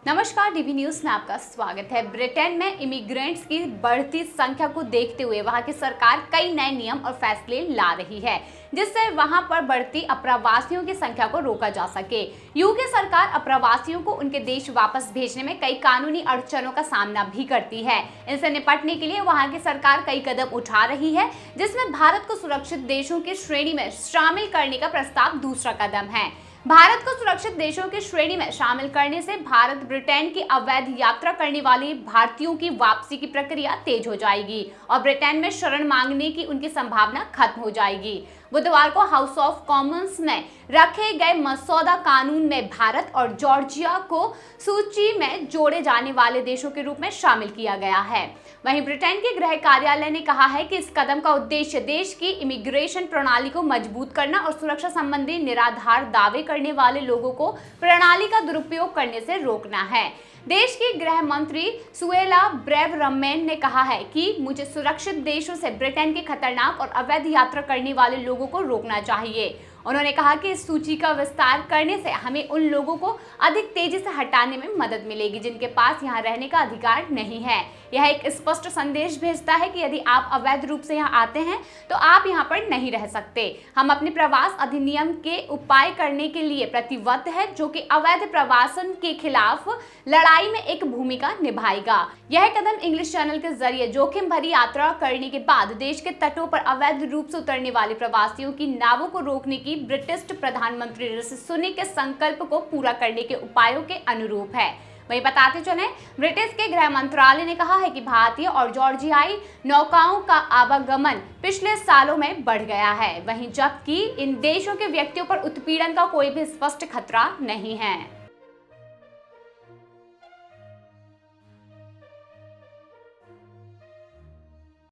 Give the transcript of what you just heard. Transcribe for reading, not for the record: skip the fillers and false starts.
नमस्कार, dB news में आपका स्वागत है। ब्रिटेन में इमिग्रेंट्स की बढ़ती संख्या को देखते हुए वहां की सरकार कई नए नियम और फैसले ला रही है, जिससे वहां पर बढ़ती अप्रवासियों की संख्या को रोका जा सके। यूके सरकार अप्रवासियों को उनके देश वापस भेजने में कई कानूनी अड़चनों का सामना भी करती है। इनसे निपटने के लिए वहां की सरकार कई कदम उठा रही है, जिसमें भारत को सुरक्षित देशों की श्रेणी में शामिल करने का प्रस्ताव दूसरा कदम है। भारत को सुरक्षित देशों की श्रेणी में शामिल करने से भारत ब्रिटेन की अवैध यात्रा करने वाले भारतीयों की वापसी की प्रक्रिया तेज हो जाएगी और ब्रिटेन में शरण मांगने की उनकी संभावना खत्म हो जाएगी। बुधवार को हाउस ऑफ कॉमन्स में रखे गए मसौदा कानून में भारत और जॉर्जिया को सूची में जोड़े जाने वाले देशों के रूप में शामिल किया गया है। वहीं ब्रिटेन के गृह कार्यालय ने कहा है कि इस कदम का उद्देश्य देश की इमिग्रेशन प्रणाली को मजबूत करना और सुरक्षा संबंधी निराधार दावे करने वाले लोगों को प्रणाली का दुरुपयोग करने से रोकना है। देश की गृह मंत्री सुएला ब्रेवरमैन ने कहा है कि मुझे सुरक्षित देशों से ब्रिटेन के खतरनाक और अवैध यात्रा करने वाले लोगों को रोकना चाहिए। उन्होंने कहा कि इस सूची का विस्तार करने से हमें उन लोगों को अधिक तेजी से हटाने में मदद मिलेगी जिनके पास यहां रहने का अधिकार नहीं है। यह एक स्पष्ट संदेश भेजता है कि यदि आप अवैध रूप से यहां आते हैं तो आप यहां पर नहीं रह सकते। हम अपने प्रवास अधिनियम के उपाय करने के लिए प्रतिबद्ध है, जो कि अवैध प्रवासन के खिलाफ लड़ाई में एक भूमिका निभाएगा। यह कदम इंग्लिश चैनल के जरिए जोखिम भरी यात्रा करने के बाद देश के तटों पर अवैध रूप से उतरने वाले प्रवासियों की नावों को रोकने की ब्रिटिश प्रधानमंत्री ऋषि सुनक के संकल्प को पूरा करने के उपायों के अनुरूप है। वही बताते चले, ब्रिटिश के गृह मंत्रालय ने कहा है कि भारतीय और जॉर्जियाई नौकाओं का आवागमन पिछले सालों में बढ़ गया है, वहीं जबकि इन देशों के व्यक्तियों पर उत्पीड़न का कोई भी स्पष्ट खतरा नहीं है।